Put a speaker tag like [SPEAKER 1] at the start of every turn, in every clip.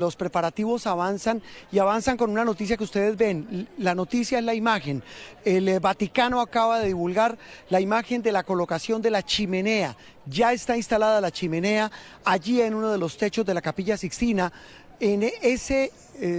[SPEAKER 1] Los preparativos avanzan y avanzan con una noticia que ustedes ven. La noticia es la imagen. El Vaticano acaba de divulgar la imagen de la colocación de la chimenea. Ya está instalada la chimenea allí en uno de los techos de la Capilla Sixtina. En ese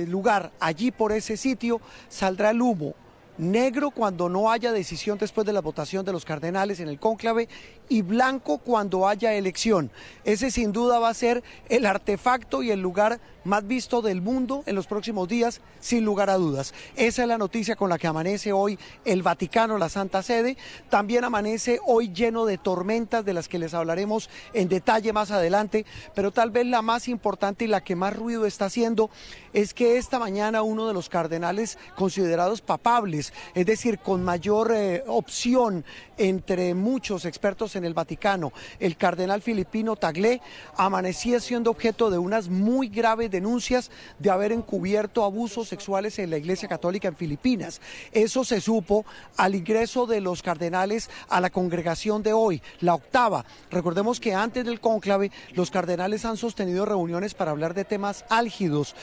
[SPEAKER 1] lugar, allí por ese sitio, saldrá el humo negro cuando no haya decisión después de la votación de los cardenales en el cónclave y blanco cuando haya elección. Ese sin duda va a ser el artefacto y el lugar más visto del mundo en los próximos días, sin lugar a dudas. Esa es la noticia con la que amanece hoy el Vaticano, la Santa Sede. También amanece hoy lleno de tormentas de las que les hablaremos en detalle más adelante, pero tal vez la más importante y la que más ruido está haciendo es que esta mañana uno de los cardenales considerados papables, es decir, con mayor opción entre muchos expertos en el Vaticano, el cardenal filipino Tagle, amanecía siendo objeto de unas muy graves denuncias de haber encubierto abusos sexuales en la Iglesia Católica en Filipinas. Eso se supo al ingreso de los cardenales a la congregación de hoy, la octava. Recordemos que antes del cónclave los cardenales han sostenido reuniones para hablar de temas álgidos,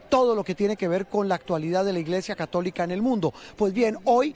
[SPEAKER 1] todo lo que tiene que ver con la actualidad de la Iglesia Católica en el mundo. Pues bien, hoy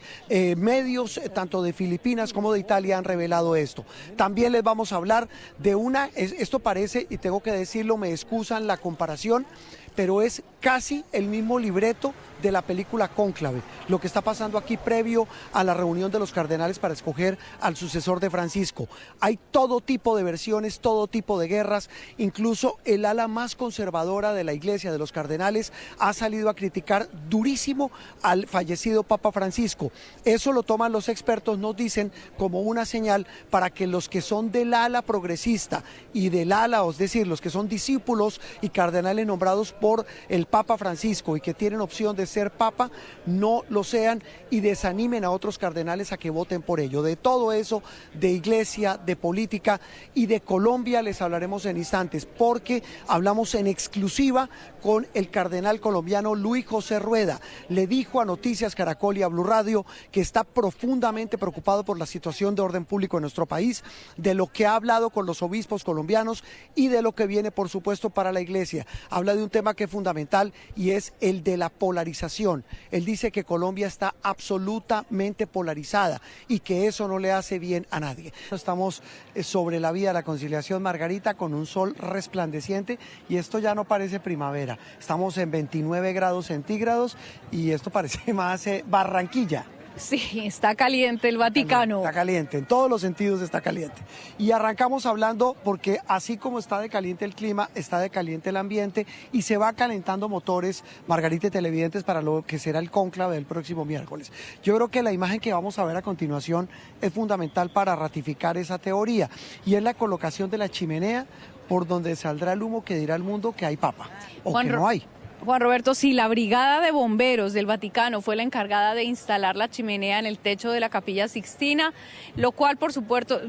[SPEAKER 1] medios tanto de Filipinas como de Italia han revelado esto. También les vamos a hablar de esto parece, y tengo que decirlo, me excusan la comparación, pero es casi el mismo libreto de la película Cónclave, lo que está pasando aquí previo a la reunión de los cardenales para escoger al sucesor de Francisco. Hay todo tipo de versiones, todo tipo de guerras, incluso el ala más conservadora de la Iglesia, de los cardenales, ha salido a criticar durísimo al fallecido Papa Francisco. Eso lo toman los expertos, nos dicen, como una señal para que los que son del ala progresista y del ala, es decir, los que son discípulos y cardenales nombrados por el Papa Francisco y que tienen opción de ser Papa, no lo sean y desanimen a otros cardenales a que voten por ello. De todo eso, de Iglesia, de política y de Colombia les hablaremos en instantes, porque hablamos en exclusiva con el cardenal colombiano Luis José Rueda. Le dijo a Noticias Caracol y a Blue Radio que está profundamente preocupado por la situación de orden público en nuestro país, de lo que ha hablado con los obispos colombianos y de lo que viene, por supuesto, para la Iglesia. Habla de un tema que es fundamental y es el de la polarización. Él dice que Colombia está absolutamente polarizada y que eso no le hace bien a nadie. Estamos sobre la vía de la Conciliación, Margarita, con un sol resplandeciente y esto ya no parece primavera. Estamos en 29 grados centígrados y esto parece más Barranquilla.
[SPEAKER 2] Sí, está caliente el Vaticano.
[SPEAKER 1] Está caliente, en todos los sentidos está caliente. Y arrancamos hablando porque así como está de caliente el clima, está de caliente el ambiente y se va calentando motores, Margarita y televidentes, para lo que será el cónclave del próximo miércoles. Yo creo que la imagen que vamos a ver a continuación es fundamental para ratificar esa teoría y es la colocación de la chimenea por donde saldrá el humo que dirá el mundo que hay papa o que no hay.
[SPEAKER 2] Juan Roberto, si la Brigada de Bomberos del Vaticano fue la encargada de instalar la chimenea en el techo de la Capilla Sixtina, lo cual por supuesto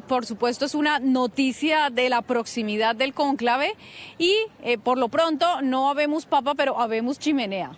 [SPEAKER 2] es una noticia de la proximidad del cónclave y por lo pronto no habemos papa, pero habemos chimenea.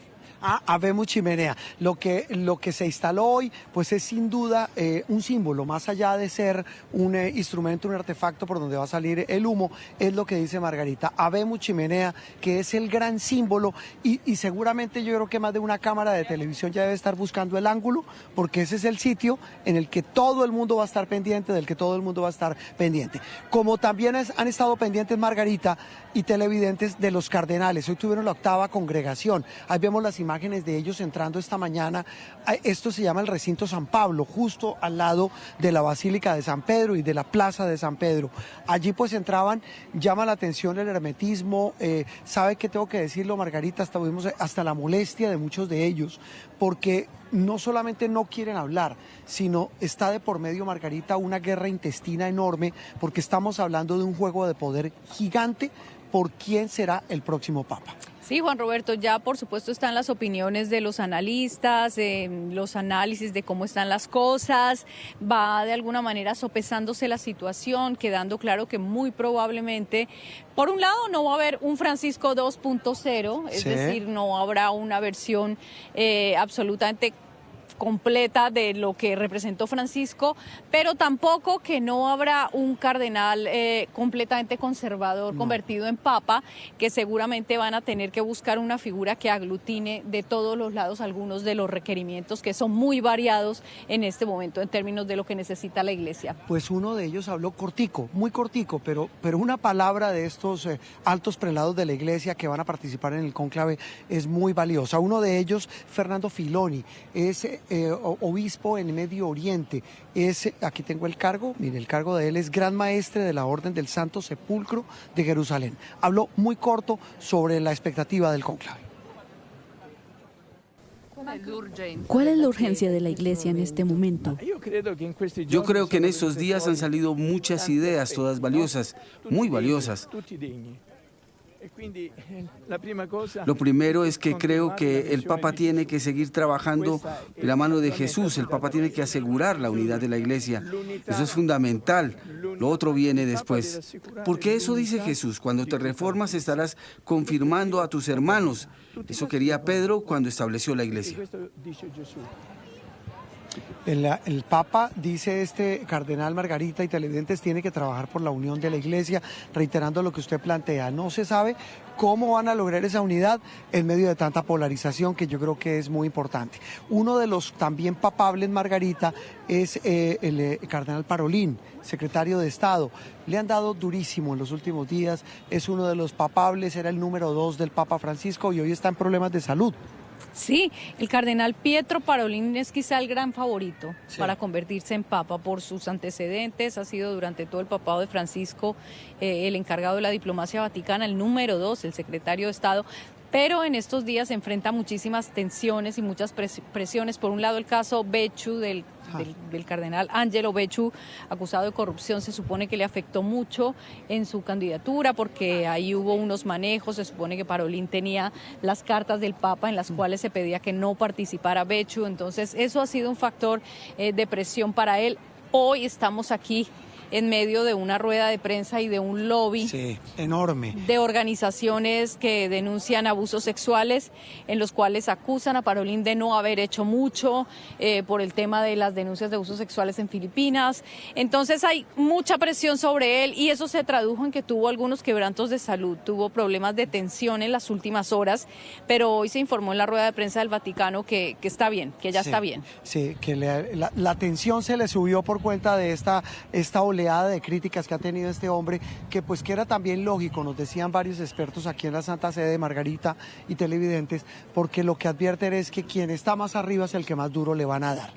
[SPEAKER 1] Habemos chimenea. Lo que se instaló hoy, pues es sin duda un símbolo, más allá de ser un instrumento, un artefacto por donde va a salir el humo, es lo que dice Margarita. Habemos chimenea, que es el gran símbolo y seguramente yo creo que más de una cámara de televisión ya debe estar buscando el ángulo, porque ese es el sitio en el que todo el mundo va a estar pendiente, del que todo el mundo va a estar pendiente. Como también han estado pendientes Margarita y televidentes de los cardenales. Hoy tuvieron la octava congregación. Ahí vemos las imágenes de ellos entrando esta mañana. Esto se llama el recinto San Pablo, justo al lado de la Basílica de San Pedro y de la Plaza de San Pedro. Allí pues entraban, llama la atención el hermetismo, sabe que tengo que decirlo, Margarita, hasta la molestia de muchos de ellos, porque no solamente no quieren hablar, sino está de por medio, Margarita, una guerra intestina enorme, porque estamos hablando de un juego de poder gigante por quién será el próximo papa.
[SPEAKER 2] Sí, Juan Roberto, ya por supuesto están las opiniones de los analistas, los análisis de cómo están las cosas, va de alguna manera sopesándose la situación, quedando claro que muy probablemente, por un lado, no va a haber un Francisco 2.0, es decir, no habrá una versión absolutamente completa de lo que representó Francisco, pero tampoco que no habrá un cardenal completamente conservador convertido en papa, que seguramente van a tener que buscar una figura que aglutine de todos los lados algunos de los requerimientos que son muy variados en este momento en términos de lo que necesita la Iglesia.
[SPEAKER 1] Pues uno de ellos habló cortico, muy cortico, pero una palabra de estos altos prelados de la Iglesia que van a participar en el cónclave es muy valiosa. Uno de ellos, Fernando Filoni, es obispo en Medio Oriente. Aquí tengo el cargo, mire, el cargo de él es Gran Maestre de la Orden del Santo Sepulcro de Jerusalén. Habló muy corto sobre la expectativa del cónclave.
[SPEAKER 3] ¿Cuál es la urgencia de la Iglesia en este momento?
[SPEAKER 4] Yo creo que en estos días han salido muchas ideas, todas valiosas, muy valiosas. Lo primero es que creo que el Papa tiene que seguir trabajando de la mano de Jesús. El Papa tiene que asegurar la unidad de la Iglesia. Eso es fundamental. Lo otro viene después. Porque eso dice Jesús: cuando te reformas estarás confirmando a tus hermanos. Eso quería Pedro cuando estableció la Iglesia.
[SPEAKER 1] El Papa, dice este cardenal Margarita y televidentes, tiene que trabajar por la unión de la Iglesia, reiterando lo que usted plantea. No se sabe cómo van a lograr esa unidad en medio de tanta polarización, que yo creo que es muy importante. Uno de los también papables, Margarita, es el cardenal Parolin, secretario de Estado. Le han dado durísimo en los últimos días, es uno de los papables, era el número 2 del Papa Francisco y hoy está en problemas de salud.
[SPEAKER 2] Sí, el cardenal Pietro Parolin es quizá el gran favorito para convertirse en papa por sus antecedentes. Ha sido durante todo el papado de Francisco el encargado de la diplomacia vaticana, el número 2, el secretario de Estado. Pero en estos días se enfrenta a muchísimas tensiones y muchas presiones. Por un lado, el caso Becciu del cardenal Angelo Becciu, acusado de corrupción, se supone que le afectó mucho en su candidatura porque ahí hubo unos manejos. Se supone que Parolin tenía las cartas del Papa en las cuales se pedía que no participara Becciu. Entonces, eso ha sido un factor de presión para él. Hoy estamos aquí en medio de una rueda de prensa y de un lobby
[SPEAKER 1] enorme
[SPEAKER 2] de organizaciones que denuncian abusos sexuales, en los cuales acusan a Parolin de no haber hecho mucho por el tema de las denuncias de abusos sexuales en Filipinas. Entonces hay mucha presión sobre él y eso se tradujo en que tuvo algunos quebrantos de salud, tuvo problemas de tensión en las últimas horas, pero hoy se informó en la rueda de prensa del Vaticano que está bien, que ya está bien.
[SPEAKER 1] Sí, que la tensión se le subió por cuenta de esta oleada de críticas que ha tenido este hombre, que era también lógico, nos decían varios expertos aquí en la Santa Sede, Margarita y televidentes, porque lo que advierten es que quien está más arriba es el que más duro le van a dar.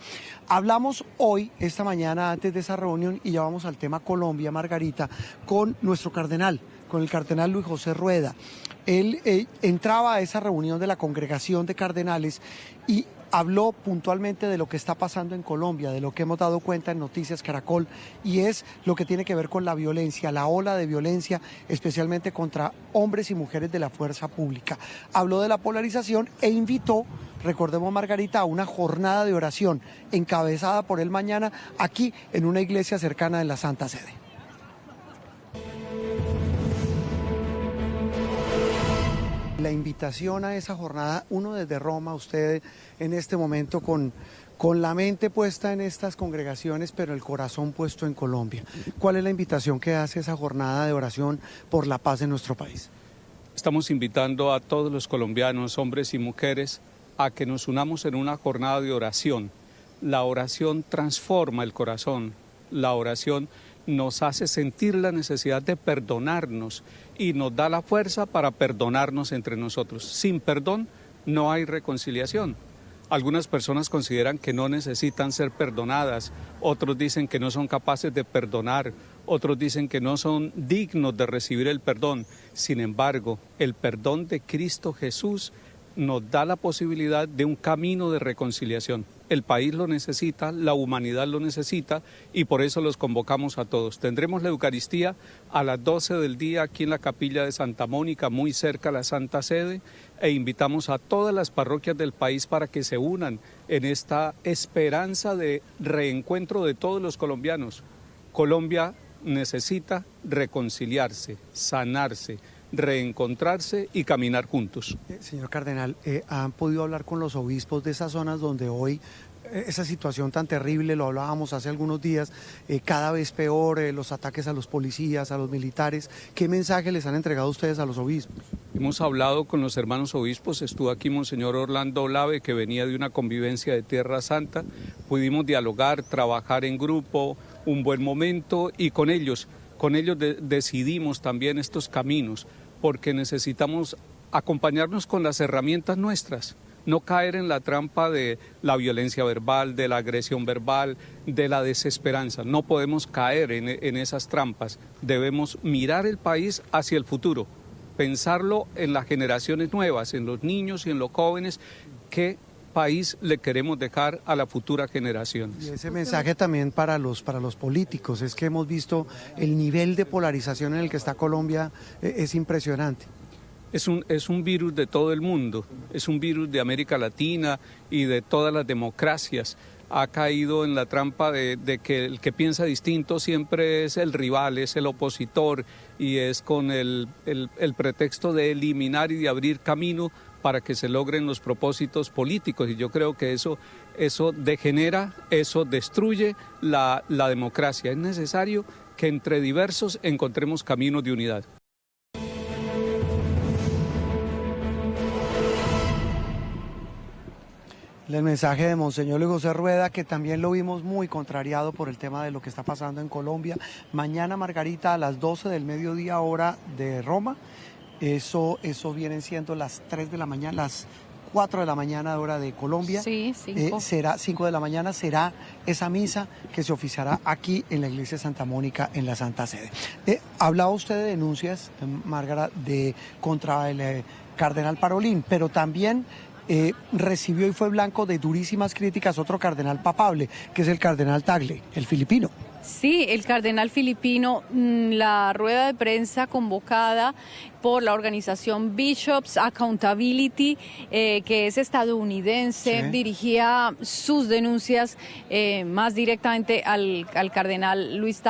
[SPEAKER 1] Hablamos hoy, esta mañana, antes de esa reunión, y ya vamos al tema Colombia, Margarita, con nuestro cardenal, con el cardenal Luis José Rueda. Él entraba a esa reunión de la congregación de cardenales y habló puntualmente de lo que está pasando en Colombia, de lo que hemos dado cuenta en Noticias Caracol, y es lo que tiene que ver con la violencia, la ola de violencia, especialmente contra hombres y mujeres de la fuerza pública. Habló de la polarización e invitó, recordemos, Margarita, a una jornada de oración encabezada por él mañana aquí en una iglesia cercana de la Santa Sede. La invitación a esa jornada, uno desde Roma, usted en este momento con la mente puesta en estas congregaciones, pero el corazón puesto en Colombia. ¿Cuál es la invitación que hace esa jornada de oración por la paz en nuestro país?
[SPEAKER 5] Estamos invitando a todos los colombianos, hombres y mujeres, a que nos unamos en una jornada de oración. La oración transforma el corazón, la oración nos hace sentir la necesidad de perdonarnos y nos da la fuerza para perdonarnos entre nosotros. Sin perdón no hay reconciliación. Algunas personas consideran que no necesitan ser perdonadas, otros dicen que no son capaces de perdonar, otros dicen que no son dignos de recibir el perdón. Sin embargo, el perdón de Cristo Jesús nos da la posibilidad de un camino de reconciliación. El país lo necesita, la humanidad lo necesita y por eso los convocamos a todos. Tendremos la Eucaristía a las 12 del día aquí en la Capilla de Santa Mónica, muy cerca a la Santa Sede, e invitamos a todas las parroquias del país para que se unan en esta esperanza de reencuentro de todos los colombianos. Colombia necesita reconciliarse, sanarse, reencontrarse y caminar juntos.
[SPEAKER 1] Señor cardenal, ¿han podido hablar con los obispos de esas zonas donde hoy esa situación tan terrible, lo hablábamos hace algunos días, cada vez peor, los ataques a los policías, a los militares. ¿Qué mensaje les han entregado ustedes a los obispos?
[SPEAKER 5] Hemos hablado con los hermanos obispos, estuvo aquí Monseñor Orlando Olave, que venía de una convivencia de Tierra Santa, pudimos dialogar, trabajar en grupo, un buen momento, y con ellos decidimos también estos caminos, porque necesitamos acompañarnos con las herramientas nuestras. No caer en la trampa de la violencia verbal, de la agresión verbal, de la desesperanza. No podemos caer en esas trampas. Debemos mirar el país hacia el futuro, pensarlo en las generaciones nuevas, en los niños y en los jóvenes. ¿Qué país le queremos dejar a la futura generación?
[SPEAKER 1] Y ese mensaje también para los políticos, es que hemos visto el nivel de polarización en el que está Colombia, es impresionante.
[SPEAKER 5] Es un virus de todo el mundo, es un virus de América Latina y de todas las democracias. Ha caído en la trampa de que el que piensa distinto siempre es el rival, es el opositor, y es con el pretexto de eliminar y de abrir camino para que se logren los propósitos políticos. Y yo creo que eso degenera, eso destruye la democracia. Es necesario que entre diversos encontremos caminos de unidad.
[SPEAKER 1] El mensaje de Monseñor Luis José Rueda, que también lo vimos muy contrariado por el tema de lo que está pasando en Colombia. Mañana, Margarita, a las 12 del mediodía, hora de Roma, eso vienen siendo las 3 de la mañana, las 4 de la mañana, hora de Colombia.
[SPEAKER 2] Sí, 5.
[SPEAKER 1] Será 5 de la mañana, será esa misa que se oficiará aquí en la iglesia de Santa Mónica, en la Santa Sede. Hablaba usted de denuncias, Márgara, contra el cardenal Parolín, pero también recibió y fue blanco de durísimas críticas otro cardenal papable, que es el cardenal Tagle, el filipino.
[SPEAKER 2] Sí, el cardenal filipino, la rueda de prensa convocada por la organización Bishops Accountability, que es estadounidense, sí, dirigía sus denuncias más directamente al cardenal Luis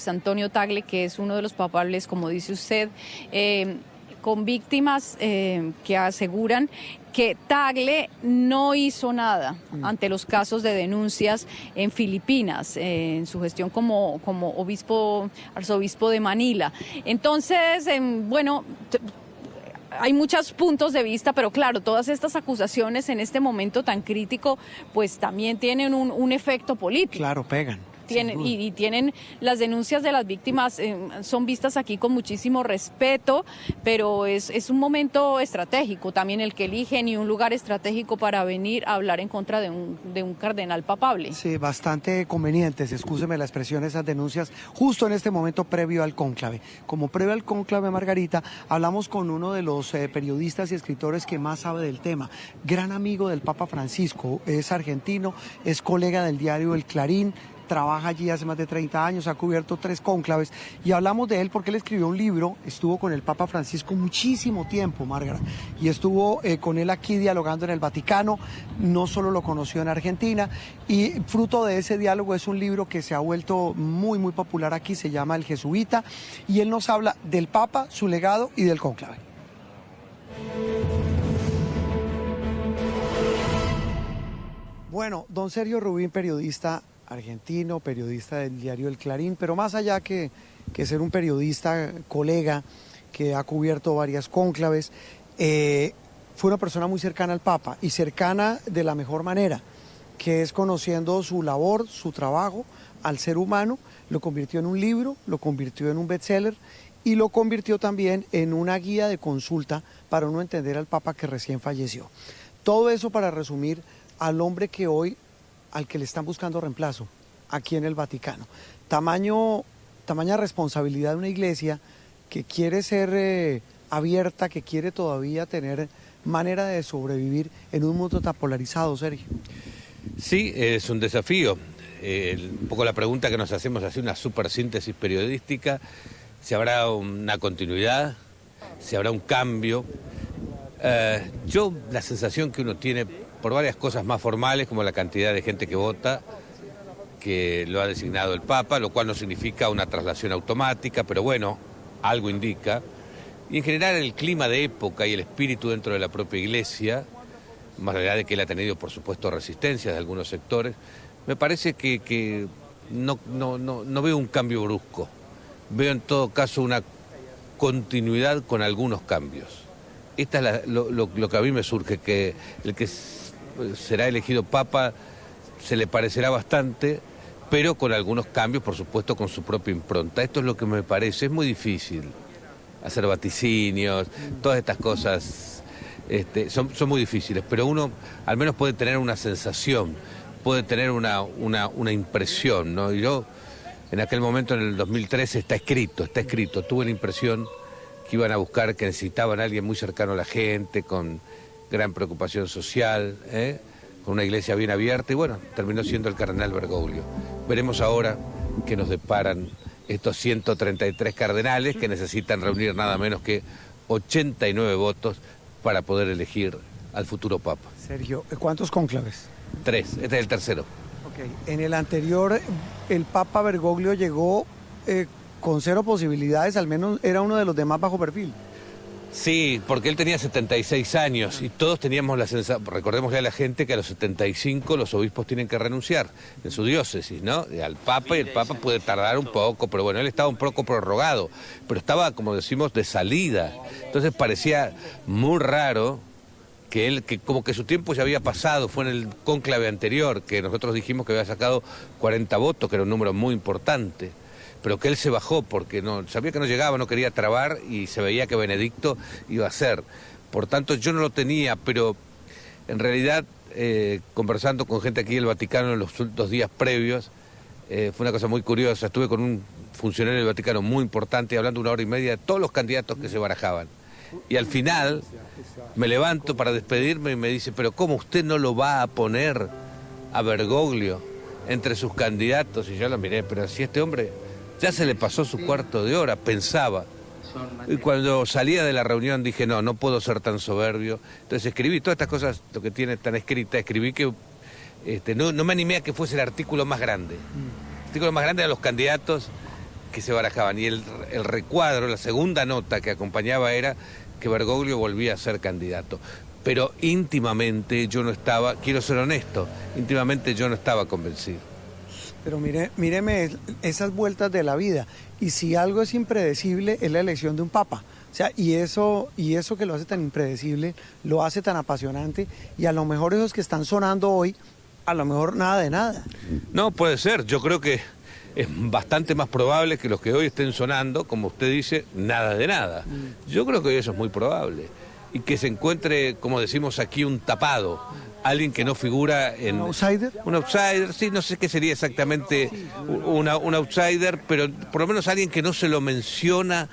[SPEAKER 2] Antonio Tagle, que es uno de los papables, como dice usted, con víctimas que aseguran que Tagle no hizo nada ante los casos de denuncias en Filipinas, en su gestión como arzobispo de Manila. Entonces, bueno, hay muchos puntos de vista, pero claro, todas estas acusaciones en este momento tan crítico, pues también tienen un efecto político.
[SPEAKER 1] Claro, pegan.
[SPEAKER 2] Tienen las denuncias de las víctimas, son vistas aquí con muchísimo respeto, pero es un momento estratégico también el que eligen, y un lugar estratégico para venir a hablar en contra de un cardenal papable.
[SPEAKER 1] Sí, bastante convenientes, excúseme la expresión, esas denuncias justo en este momento previo al cónclave. Como previo al cónclave, Margarita, hablamos con uno de los periodistas y escritores que más sabe del tema, gran amigo del Papa Francisco, es argentino, es colega del diario El Clarín, trabaja allí hace más de 30 años, ha cubierto 3 cónclaves, y hablamos de él porque él escribió un libro, estuvo con el Papa Francisco muchísimo tiempo, Márgara, y estuvo con él aquí dialogando en el Vaticano, no solo lo conoció en Argentina, y fruto de ese diálogo es un libro que se ha vuelto muy, muy popular aquí, se llama El Jesuita, y él nos habla del Papa, su legado y del cónclave. Bueno, don Sergio Rubín, periodista argentino, periodista del diario El Clarín, pero más allá que ser un periodista, colega, que ha cubierto varias cónclaves, fue una persona muy cercana al Papa, y cercana de la mejor manera, que es conociendo su labor, su trabajo al ser humano, lo convirtió en un libro, lo convirtió en un bestseller, y lo convirtió también en una guía de consulta para uno entender al Papa que recién falleció. Todo eso para resumir al hombre que hoy, al que le están buscando reemplazo aquí en el Vaticano. Tamaña responsabilidad de una iglesia que quiere ser abierta, que quiere todavía tener manera de sobrevivir en un mundo tan polarizado, Sergio.
[SPEAKER 6] Sí, es un desafío. Un poco la pregunta que nos hacemos, así una super síntesis periodística, si habrá una continuidad, si habrá un cambio. La sensación que uno tiene por varias cosas más formales, como la cantidad de gente que vota, que lo ha designado el Papa, lo cual no significa una traslación automática, pero bueno, algo indica. Y en general el clima de época y el espíritu dentro de la propia Iglesia más allá de que él ha tenido, por supuesto, resistencia de algunos sectores, me parece que no veo un cambio brusco. Veo en todo caso una continuidad con algunos cambios. Esta es lo que a mí me surge, que el que será elegido Papa se le parecerá bastante, pero con algunos cambios, por supuesto, con su propia impronta. Esto es lo que me parece. Es muy difícil hacer vaticinios, todas estas cosas son muy difíciles, pero uno al menos puede tener una sensación, puede tener una impresión, ¿no? Y yo, en aquel momento, en el 2013, está escrito, tuve la impresión que iban a buscar, que necesitaban a alguien muy cercano a la gente, con gran preocupación social, con una iglesia bien abierta, y bueno, terminó siendo el cardenal Bergoglio. Veremos ahora qué nos deparan estos 133 cardenales que necesitan reunir nada menos que 89 votos para poder elegir al futuro Papa.
[SPEAKER 1] Sergio, ¿cuántos cónclaves?
[SPEAKER 6] 3, este es el tercero.
[SPEAKER 1] Okay. En el anterior, el Papa Bergoglio llegó con 0 posibilidades, al menos era uno de los de más bajo perfil.
[SPEAKER 6] Sí, porque él tenía 76 años y todos teníamos la sensación, recordémosle a la gente que a los 75 los obispos tienen que renunciar en su diócesis, ¿no? Al Papa, y el Papa puede tardar un poco, pero bueno, él estaba un poco prorrogado, pero estaba, como decimos, de salida. Entonces parecía muy raro que él, que como que su tiempo ya había pasado, fue en el cónclave anterior, que nosotros dijimos que había sacado 40 votos, que era un número muy importante, pero que él se bajó porque no sabía que no llegaba, no quería trabar y se veía que Benedicto iba a ser. Por tanto, yo no lo tenía, pero en realidad, conversando con gente aquí del Vaticano en los 2 días previos, fue una cosa muy curiosa. Estuve con un funcionario del Vaticano muy importante hablando 1 hora y media de todos los candidatos que se barajaban. Y al final me levanto para despedirme y me dice, pero ¿cómo usted no lo va a poner a Bergoglio entre sus candidatos? Y yo lo miré, pero si este hombre ya se le pasó su cuarto de hora, pensaba. Y cuando salía de la reunión dije, no puedo ser tan soberbio. Entonces escribí todas estas cosas, lo que tiene tan escrita, escribí que no me animé a que fuese el artículo más grande. El artículo más grande de los candidatos que se barajaban. Y el recuadro, la segunda nota que acompañaba era que Bergoglio volvía a ser candidato. Pero íntimamente yo no estaba, quiero ser honesto, íntimamente yo no estaba convencido.
[SPEAKER 1] Pero míreme esas vueltas de la vida. Y si algo es impredecible, es la elección de un papa. O sea, y eso que lo hace tan impredecible, lo hace tan apasionante. Y a lo mejor esos que están sonando hoy, a lo mejor nada de nada.
[SPEAKER 6] No, puede ser. Yo creo que es bastante más probable que los que hoy estén sonando, como usted dice, nada de nada. Yo creo que eso es muy probable. Y que se encuentre, como decimos aquí, un tapado. Alguien que no figura en...
[SPEAKER 1] ¿Un outsider?
[SPEAKER 6] Un outsider, sí, no sé qué sería exactamente un outsider, pero por lo menos alguien que no se lo menciona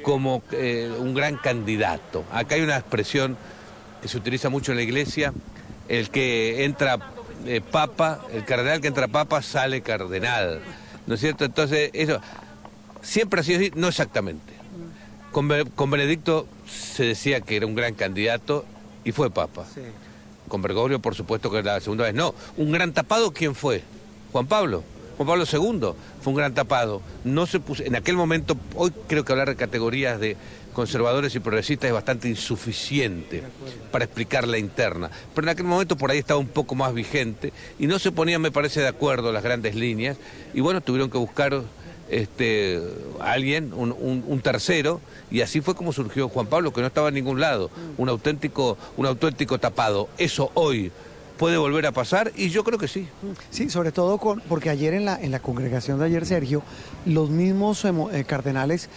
[SPEAKER 6] como un gran candidato. Acá hay una expresión que se utiliza mucho en la iglesia, el que entra papa, el cardenal que entra papa sale cardenal, ¿no es cierto? Entonces, eso siempre ha sido así, no exactamente. Con Benedicto se decía que era un gran candidato y fue papa. Sí. Con Bergoglio, por supuesto que la segunda vez no. Un gran tapado, ¿quién fue? Juan Pablo II fue un gran tapado. No se puso, en aquel momento, hoy creo que hablar de categorías de conservadores y progresistas es bastante insuficiente para explicar la interna. Pero en aquel momento por ahí estaba un poco más vigente y no se ponían, me parece, de acuerdo las grandes líneas. Y bueno, tuvieron que buscar alguien, un tercero, y así fue como surgió Juan Pablo, que no estaba en ningún lado, un auténtico tapado. Eso hoy puede volver a pasar y yo creo que sí.
[SPEAKER 1] Sí, sobre todo porque ayer en la congregación de ayer, Sergio, los mismos cardenales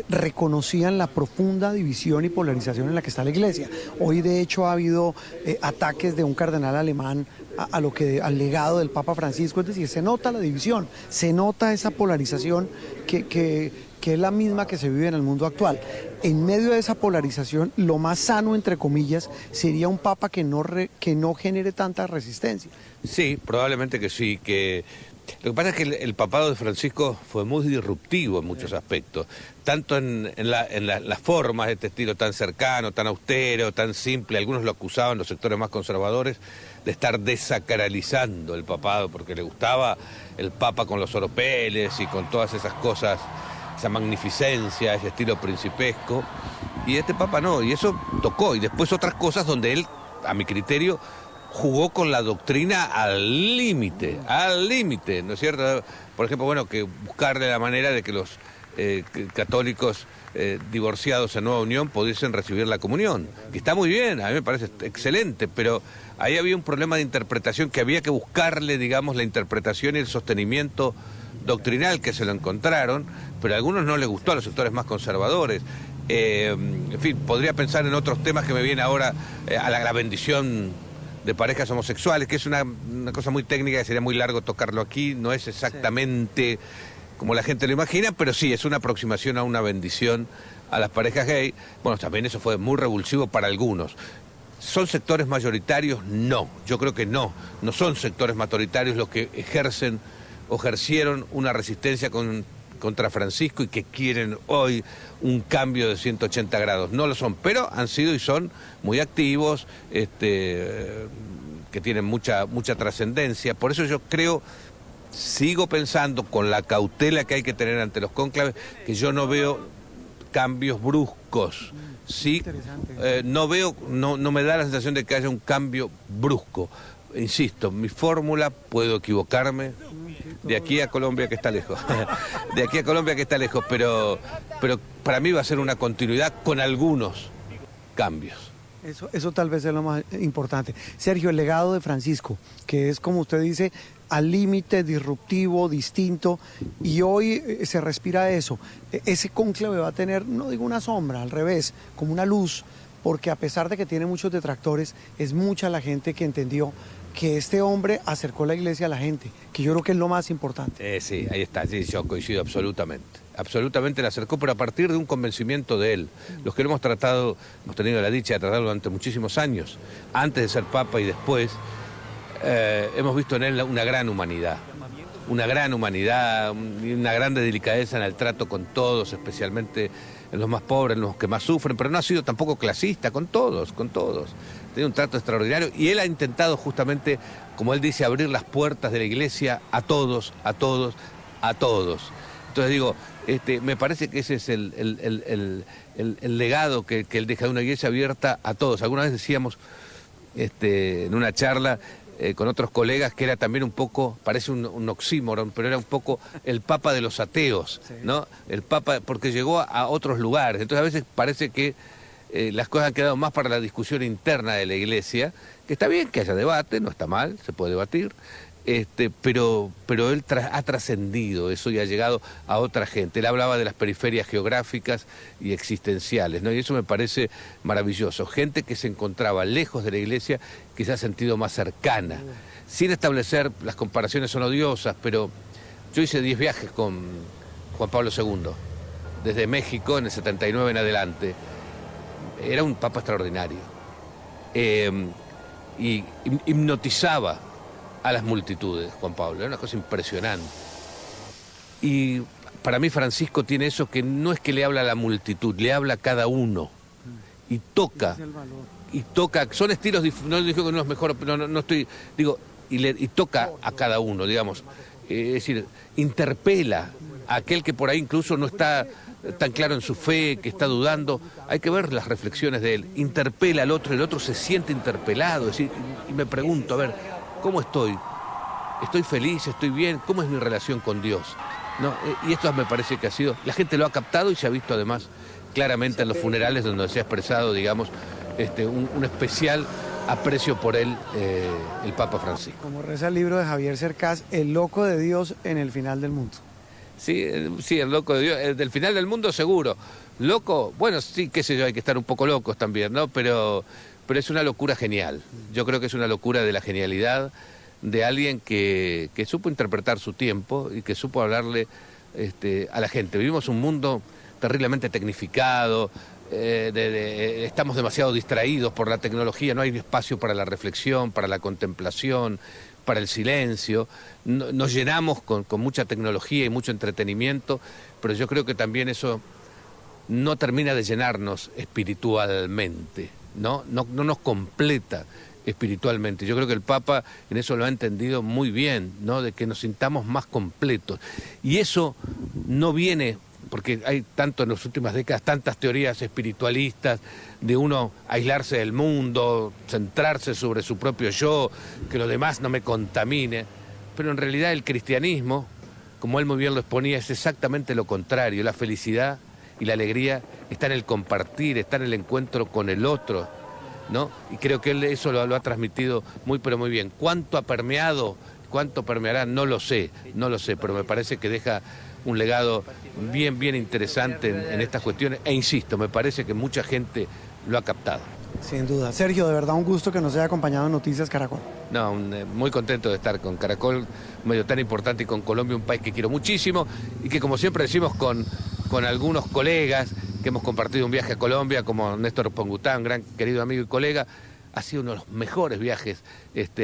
[SPEAKER 1] reconocían la profunda división y polarización en la que está la iglesia. Hoy de hecho ha habido ataques de un cardenal alemán al legado del Papa Francisco, es decir, se nota la división, se nota esa polarización que es la misma que se vive en el mundo actual. En medio de esa polarización, lo más sano, entre comillas, sería un papa que no genere tanta resistencia.
[SPEAKER 6] Sí, probablemente que sí, lo que pasa es que el papado de Francisco fue muy disruptivo en muchos aspectos, tanto en las formas de este estilo tan cercano, tan austero, tan simple. Algunos lo acusaban, los sectores más conservadores, de estar desacralizando el papado, porque le gustaba el papa con los oropeles y con todas esas cosas, esa magnificencia, ese estilo principesco, y este papa no, y eso tocó, y después otras cosas donde él a mi criterio, jugó con la doctrina al límite, ¿no es cierto? Por ejemplo, bueno, que buscarle la manera de que los católicos divorciados en nueva unión pudiesen recibir la comunión, que está muy bien, a mí me parece excelente, pero ahí había un problema de interpretación que había que buscarle, digamos, la interpretación y el sostenimiento doctrinal, que se lo encontraron, pero a algunos no les gustó, a los sectores más conservadores. En fin, podría pensar en otros temas que me vienen ahora, a la bendición de parejas homosexuales, que es una cosa muy técnica que sería muy largo tocarlo aquí, no es exactamente como la gente lo imagina, pero sí, es una aproximación a una bendición a las parejas gay. Bueno, también eso fue muy revulsivo para algunos. ¿Son sectores mayoritarios? No, yo creo que no son sectores mayoritarios los que ejercen o ejercieron una resistencia contra Francisco y que quieren hoy un cambio de 180 grados. No lo son, pero han sido y son muy activos, que tienen mucha trascendencia. Por eso yo creo, sigo pensando, con la cautela que hay que tener ante los cónclaves, que yo no veo cambios bruscos. Sí, no me da la sensación de que haya un cambio brusco. Insisto, mi fórmula, puedo equivocarme, de aquí a Colombia que está lejos, de aquí a Colombia que está lejos, pero para mí va a ser una continuidad con algunos cambios.
[SPEAKER 1] Eso tal vez es lo más importante. Sergio, el legado de Francisco, que es, como usted dice, al límite, disruptivo, distinto, y hoy se respira eso. Ese cónclave va a tener, no digo una sombra, al revés, como una luz, porque a pesar de que tiene muchos detractores, es mucha la gente que entendió que este hombre acercó la iglesia a la gente, que yo creo que es lo más importante.
[SPEAKER 6] Sí, ahí está, sí, yo coincido absolutamente. Absolutamente la acercó, pero a partir de un convencimiento de él. Los que lo hemos tratado, hemos tenido la dicha de tratarlo durante muchísimos años, antes de ser papa y después, hemos visto en él una gran humanidad, y una grande delicadeza en el trato con todos, especialmente en los más pobres, en los que más sufren, pero no ha sido tampoco clasista, con todos. Tiene un trato extraordinario y él ha intentado justamente, como él dice, abrir las puertas de la iglesia a todos. Entonces digo, me parece que ese es el legado que él deja, de una iglesia abierta a todos. Alguna vez decíamos en una charla con otros colegas que era también un poco, parece un oxímoron, pero era un poco el papa de los ateos, ¿no? El papa, porque llegó a otros lugares. Entonces a veces parece que las cosas han quedado más para la discusión interna de la iglesia, que está bien que haya debate, no está mal, se puede debatir, pero él ha trascendido eso y ha llegado a otra gente. Él hablaba de las periferias geográficas y existenciales, ¿no? Y eso me parece maravilloso. Gente que se encontraba lejos de la iglesia, que se ha sentido más cercana. Sin establecer, las comparaciones son odiosas, pero yo hice 10 viajes con Juan Pablo II, desde México en el 79 en adelante. Era un papa extraordinario. Y hipnotizaba a las multitudes, Juan Pablo, era una cosa impresionante. Y para mí Francisco tiene eso, que no es que le habla a la multitud, le habla a cada uno. Y toca, son estilos, no digo que no es mejor, no estoy, digo, y toca a cada uno, digamos. Es decir, interpela a aquel que por ahí incluso no está tan claro en su fe, que está dudando. Hay que ver las reflexiones de él. Interpela al otro, el otro se siente interpelado, es decir, y me pregunto, a ver, ¿cómo estoy? ¿Estoy feliz? ¿Estoy bien? ¿Cómo es mi relación con Dios? ¿No? Y esto me parece que ha sido... La gente lo ha captado y se ha visto además claramente en los funerales donde se ha expresado, digamos, un especial aprecio por él, el Papa Francisco.
[SPEAKER 1] Como reza el libro de Javier Cercás, el loco de Dios en el final del mundo.
[SPEAKER 6] Sí, el loco de Dios, del final del mundo seguro. Loco, bueno, sí, qué sé yo, hay que estar un poco locos también, ¿no? Pero es una locura genial. Yo creo que es una locura de la genialidad de alguien que supo interpretar su tiempo y que supo hablarle a la gente. Vivimos un mundo terriblemente tecnificado, estamos demasiado distraídos por la tecnología, no hay espacio para la reflexión, para la contemplación, para el silencio. Nos llenamos con mucha tecnología y mucho entretenimiento, pero yo creo que también eso no termina de llenarnos espiritualmente, no nos completa espiritualmente. Yo creo que el Papa en eso lo ha entendido muy bien, ¿no? De que nos sintamos más completos. Y eso no viene porque hay tanto en las últimas décadas, tantas teorías espiritualistas de uno aislarse del mundo, centrarse sobre su propio yo, que lo demás no me contamine, pero en realidad el cristianismo, como él muy bien lo exponía, es exactamente lo contrario. La felicidad y la alegría está en el compartir, está en el encuentro con el otro, ¿no? Y creo que él eso lo ha transmitido muy pero muy bien. ¿Cuánto ha permeado, cuánto permeará? No lo sé, pero me parece que deja un legado bien interesante en estas cuestiones, e insisto, me parece que mucha gente lo ha captado.
[SPEAKER 1] Sin duda. Sergio, de verdad un gusto que nos haya acompañado en Noticias Caracol.
[SPEAKER 6] No, muy contento de estar con Caracol, un medio tan importante, y con Colombia, un país que quiero muchísimo y que, como siempre decimos con algunos colegas que hemos compartido un viaje a Colombia, como Néstor Pongután, gran querido amigo y colega, ha sido uno de los mejores viajes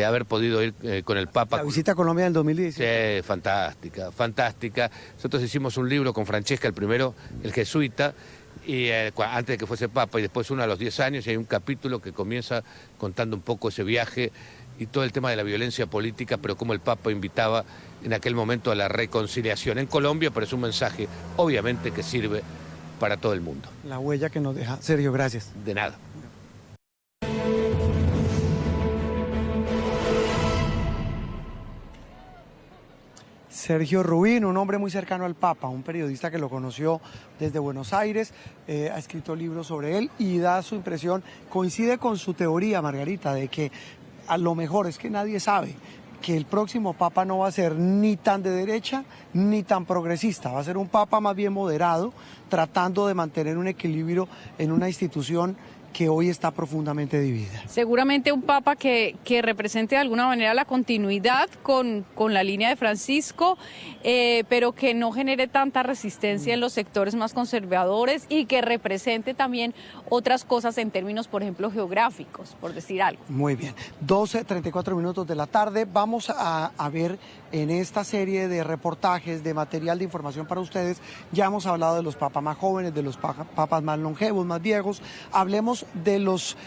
[SPEAKER 6] haber podido ir con el Papa.
[SPEAKER 1] La visita a Colombia del 2017.
[SPEAKER 6] Sí, fantástica. Nosotros hicimos un libro con Francesca, el primero, el jesuita, y antes de que fuese Papa, y después uno a los 10 años, y hay un capítulo que comienza contando un poco ese viaje y todo el tema de la violencia política, pero cómo el Papa invitaba en aquel momento a la reconciliación en Colombia, pero es un mensaje obviamente que sirve para todo el mundo.
[SPEAKER 1] La huella que nos deja. Sergio, gracias.
[SPEAKER 6] De nada.
[SPEAKER 1] Sergio Rubín, un hombre muy cercano al Papa, un periodista que lo conoció desde Buenos Aires, ha escrito libros sobre él y da su impresión, coincide con su teoría, Margarita, de que a lo mejor es que nadie sabe que el próximo Papa no va a ser ni tan de derecha ni tan progresista, va a ser un Papa más bien moderado, tratando de mantener un equilibrio en una institución que hoy está profundamente dividida.
[SPEAKER 2] Seguramente un papa que represente de alguna manera la continuidad con la línea de Francisco, pero que no genere tanta resistencia en los sectores más conservadores y que represente también otras cosas en términos, por ejemplo, geográficos, por decir algo.
[SPEAKER 1] Muy bien, 12:34 minutos de la tarde, vamos a ver en esta serie de reportajes, de material de información para ustedes, ya hemos hablado de los papas más jóvenes, de los papas más longevos, más viejos, hablemos de los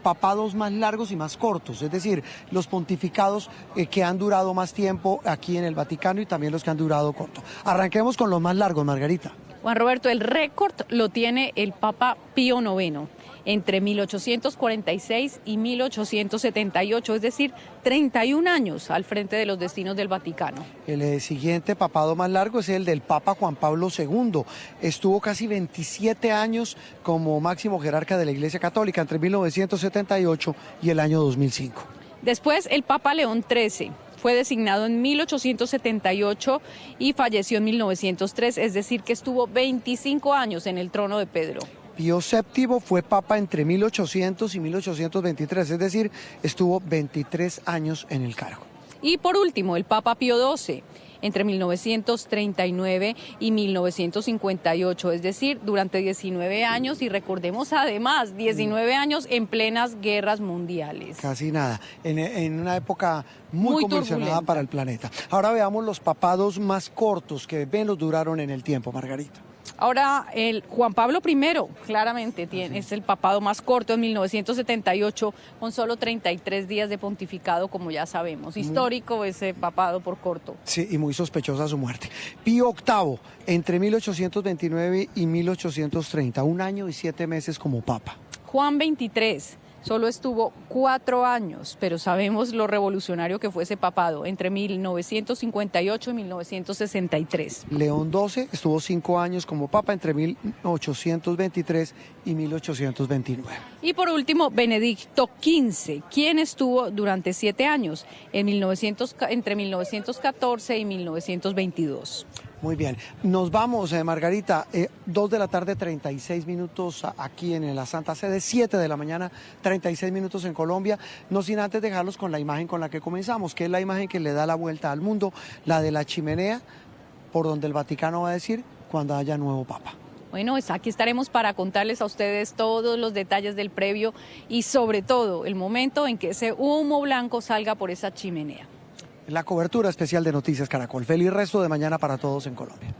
[SPEAKER 1] papados más largos y más cortos, es decir, los pontificados que han durado más tiempo aquí en el Vaticano y también los que han durado corto. Arranquemos con los más largos, Margarita.
[SPEAKER 2] Juan Roberto, el récord lo tiene el Papa Pío IX, entre 1846 y 1878, es decir, 31 años al frente de los destinos del Vaticano.
[SPEAKER 1] El siguiente papado más largo es el del Papa Juan Pablo II. Estuvo casi 27 años como máximo jerarca de la Iglesia Católica, entre 1978 y el año 2005.
[SPEAKER 2] Después, el Papa León XIII. Fue designado en 1878 y falleció en 1903, es decir, que estuvo 25 años en el trono de Pedro.
[SPEAKER 1] Pío VII fue papa entre 1800 y 1823, es decir, estuvo 23 años en el cargo.
[SPEAKER 2] Y por último, el Papa Pío XII, entre 1939 y 1958, es decir, durante 19 años, y recordemos además, 19 años en plenas guerras mundiales.
[SPEAKER 1] Casi nada, en una época muy convulsionada
[SPEAKER 2] turbulenta
[SPEAKER 1] para el planeta. Ahora veamos los papados más cortos que menos duraron en el tiempo, Margarita.
[SPEAKER 2] Ahora, el Juan Pablo I, claramente, es el papado más corto en 1978, con solo 33 días de pontificado, como ya sabemos. Histórico ese papado por corto.
[SPEAKER 1] Sí, y muy sospechosa su muerte. Pío VIII, entre 1829 y 1830, 1 año y 7 meses como papa.
[SPEAKER 2] Juan XXIII. Solo estuvo 4 años, pero sabemos lo revolucionario que fue ese papado, entre 1958 y 1963.
[SPEAKER 1] León XII estuvo 5 años como papa entre 1823 y 1829.
[SPEAKER 2] Y por último, Benedicto XV, quien estuvo durante 7 años, entre 1914 y 1922.
[SPEAKER 1] Muy bien, nos vamos, Margarita, 2:36 p.m. aquí en la Santa Sede, 7 de la mañana, 36 minutos en Colombia, no sin antes dejarlos con la imagen con la que comenzamos, que es la imagen que le da la vuelta al mundo, la de la chimenea, por donde el Vaticano va a decir cuando haya nuevo Papa.
[SPEAKER 2] Bueno, pues aquí estaremos para contarles a ustedes todos los detalles del previo y sobre todo el momento en que ese humo blanco salga por esa chimenea.
[SPEAKER 1] La cobertura especial de Noticias Caracol. Feliz resto de mañana para todos en Colombia.